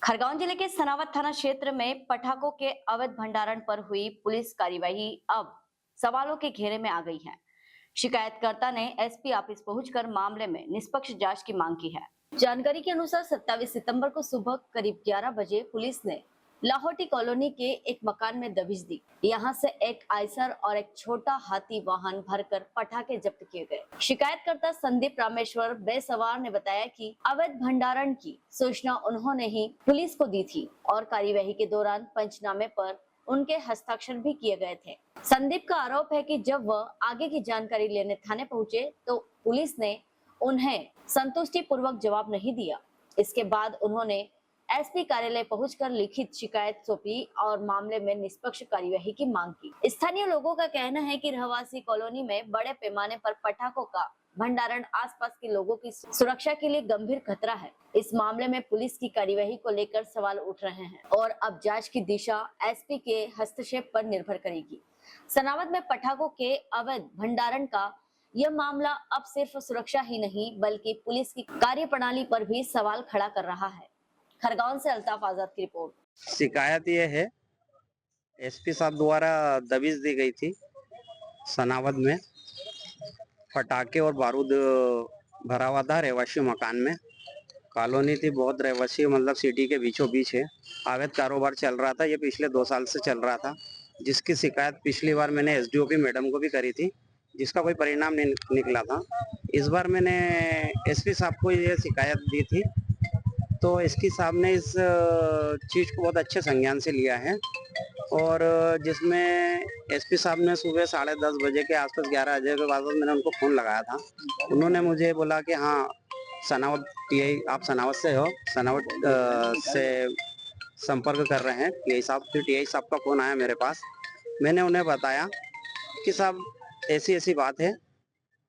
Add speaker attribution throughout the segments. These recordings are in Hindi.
Speaker 1: खरगोन जिले के सनावद थाना क्षेत्र में पटाखों के अवैध भंडारण पर हुई पुलिस कार्यवाही अब सवालों के घेरे में आ गई है। शिकायतकर्ता ने एसपी ऑफिस पहुंचकर मामले में निष्पक्ष जांच की मांग की है। जानकारी के अनुसार 27 सितंबर को सुबह करीब 11 बजे पुलिस ने लाहौटी कॉलोनी के एक मकान में दबिश दी। यहां से एक आइसर और एक छोटा हाथी वाहन भरकर पटाखे जब्त किए गए। शिकायतकर्ता संदीप रामेश्वर बेसवार ने बताया कि अवैध भंडारण की सूचना उन्होंने ही पुलिस को दी थी और कार्यवाही के दौरान पंचनामे पर उनके हस्ताक्षर भी किए गए थे। संदीप का आरोप है कि जब वह आगे की जानकारी लेने थाने पहुंचे तो पुलिस ने उन्हें संतुष्टि पूर्वक जवाब नहीं दिया। इसके बाद उन्होंने एसपी कार्यालय पहुंचकर लिखित शिकायत सौंपी और मामले में निष्पक्ष कार्यवाही की मांग की। स्थानीय लोगों का कहना है कि रहवासी कॉलोनी में बड़े पैमाने पर पटाखों का भंडारण आसपास के लोगों की सुरक्षा के लिए गंभीर खतरा है। इस मामले में पुलिस की कार्यवाही को लेकर सवाल उठ रहे हैं और अब जांच की दिशा एसपी के हस्तक्षेप पर निर्भर करेगी। सनावद में पटाखों के अवैध भंडारण का यह मामला अब सिर्फ सुरक्षा ही नहीं बल्कि पुलिस की कार्यप्रणाली पर भी सवाल खड़ा कर रहा है। खरगोन से अल्ताफ आजाद की रिपोर्ट।
Speaker 2: शिकायत ये है, एसपी साहब द्वारा दबिश दी गई थी सनावद में। पटाखे और बारूद भरा हुआ था रहवासी मकान में। कॉलोनी थी बहुत रहवासी, मतलब सिटी के बीचों बीच है। अवैध कारोबार चल रहा था, ये पिछले 2 साल से चल रहा था, जिसकी शिकायत पिछली बार मैंने एसडीओपी मैडम को भी करी थी, जिसका कोई परिणाम नहीं निकला था। इस बार मैंने एसपी साहब को ये शिकायत दी थी, तो एसपी साहब ने इस चीज़ को बहुत अच्छे संज्ञान से लिया है और जिसमें एसपी साहब ने सुबह 10:30 बजे के आसपास 11 बजे के बाद मैंने उनको फ़ोन लगाया था। उन्होंने मुझे बोला कि हाँ सनावद टीआई, आप सनावद से हो, सनावद से संपर्क कर रहे हैं टीआई साहब। फिर टीआई साहब का फ़ोन आया मेरे पास। मैंने उन्हें बताया कि साहब ऐसी ऐसी बात है,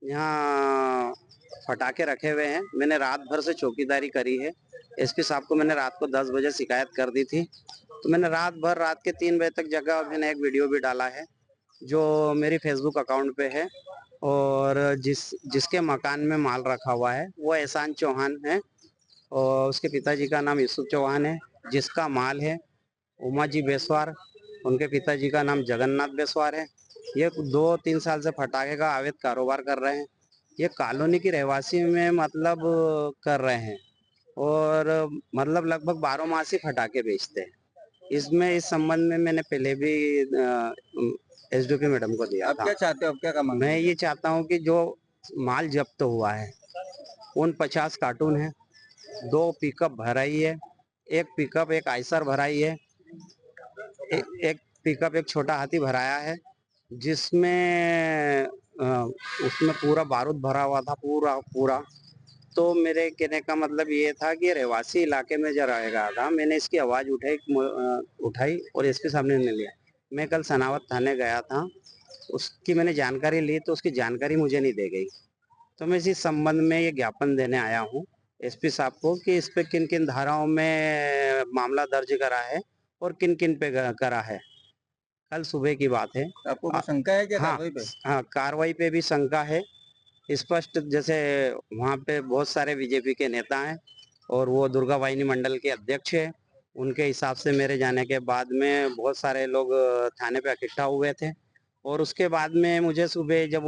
Speaker 2: यहाँ पटाखे रखे हुए हैं। मैंने रात भर से चौकीदारी करी है। एसपी साहब को मैंने रात को 10 बजे शिकायत कर दी थी, तो मैंने रात के 3 बजे तक जगह मैंने एक वीडियो भी डाला है जो मेरी फेसबुक अकाउंट पे है। और जिसके मकान में माल रखा हुआ है वो एहसान चौहान है और उसके पिताजी का नाम यूसुफ चौहान है। जिसका माल है उमा जी बेसवार, उनके पिताजी का नाम जगन्नाथ बेसवार है। ये 2-3 साल से पटाखे का अवैध कारोबार कर रहे हैं। ये कॉलोनी की रहवासी में मतलब कर रहे हैं और मतलब लगभग 12 मासी पटाखे बेचते हैं। इसमें इस संबंध में मैंने पहले भी एसडीओपी मैडम को दिया था।
Speaker 3: क्या चाहते हो, क्या काम?
Speaker 2: मैं ये चाहता हूँ कि जो माल जब्त हुआ है उन 50 कार्टून है, 2 पिकअप भराई है, एक पिकअप एक आइसर भराई है, एक पिकअप एक छोटा हाथी भराया है, जिसमें उसमें पूरा बारूद भरा हुआ था, पूरा। तो मेरे कहने का मतलब ये था कि रहवासी इलाके में जो रहेगा था, मैंने इसकी आवाज़ उठाई और एसपी साहब ने लिया। मैं कल सनावद थाने गया था, उसकी मैंने जानकारी ली तो उसकी जानकारी मुझे नहीं दी गई। तो मैं इसी संबंध में ये ज्ञापन देने आया हूँ एसपी साहब को कि इस पे किन किन धाराओं में मामला दर्ज करा है और किन किन पे करा है। कल सुबह की बात है।
Speaker 3: आपको कोई शंका है क्या कार्रवाई पे?
Speaker 2: हाँ, कार्रवाई पे भी शंका है स्पष्ट। जैसे वहाँ पे बहुत सारे बीजेपी के नेता हैं और वो दुर्गा वाहिनी मंडल के अध्यक्ष है। उनके हिसाब से मेरे जाने के बाद में बहुत सारे लोग थाने पे इकट्ठा हुए थे और उसके बाद में मुझे सुबह जब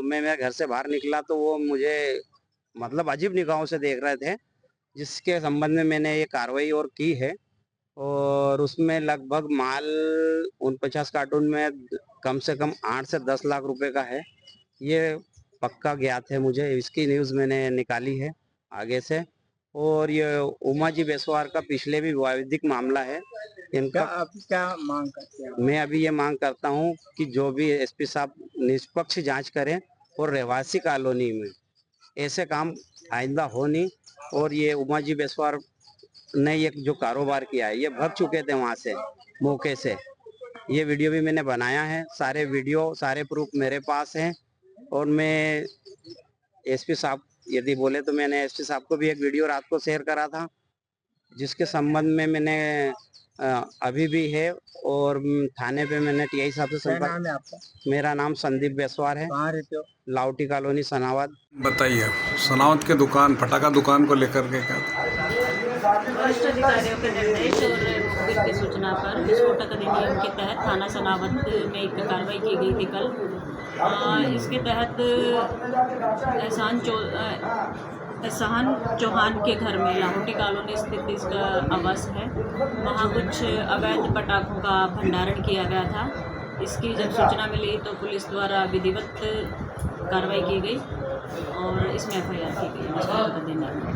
Speaker 2: मैं मेरे घर से बाहर निकला तो वो मुझे मतलब अजीब निगाहों से देख रहे थे, जिसके संबंध में मैंने ये कार्रवाई और की है। और उसमें लगभग माल उन 50 कार्टून में कम से कम 8 से 10 लाख रुपए का है। ये पक्का ज्ञात है मुझे, इसकी न्यूज़ मैंने निकाली है आगे से। और ये उमा जी बेसवार का पिछले भी विवादित मामला है इनका।
Speaker 3: आप क्या मांग करते हैं?
Speaker 2: मैं अभी ये मांग करता हूँ कि जो भी एसपी साहब निष्पक्ष जांच करें और रहवासी कॉलोनी में ऐसे काम आइंदा हो नहीं। और ये उमा जी बेसवार ने ये जो कारोबार किया है, ये भाग चुके थे वहाँ से मौके से। ये वीडियो भी मैंने बनाया है, सारे वीडियो सारे प्रूफ मेरे पास हैं। और मैं एसपी साहब यदि बोले तो मैंने एसपी साहब को भी एक वीडियो रात को शेयर करा था, जिसके संबंध में मैंने अभी भी है और थाने पे मैंने टीआई साहब से
Speaker 3: क्या नाम है आपका?
Speaker 2: मेरा नाम संदीप बेसवार है।
Speaker 3: कहाँ रहते हो?
Speaker 2: लाहौटी कॉलोनी सनावद।
Speaker 4: बताइए, सनावद के दुकान, पटाखा दुकान को लेकर के क्या था? वरिष्ठ अधिकारियों के निर्देश और मुखबिर की सूचना पर विस्फोटक अधिनियम के तहत थाना सनावद में एक कार्रवाई की गई थी कल। इसके तहत एहसान चौहान के घर में लाहौटी कॉलोनी स्थित इसका आवास है, वहाँ कुछ अवैध पटाखों का भंडारण किया गया था। इसकी जब सूचना मिली तो पुलिस द्वारा विधिवत कार्रवाई की गई और इसमें FIR की गई विस्फोटक अधिनियम में।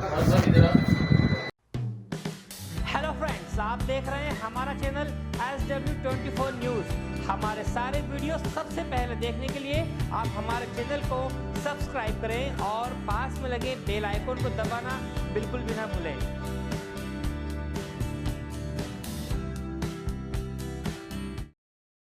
Speaker 5: हेलो फ्रेंड्स, आप देख रहे हैं हमारा चैनल SW24 न्यूज़। हमारे सारे वीडियो सबसे पहले देखने के लिए आप हमारे चैनल को सब्सक्राइब करें और पास में लगे बेल आइकन को दबाना बिल्कुल भी ना भूलें।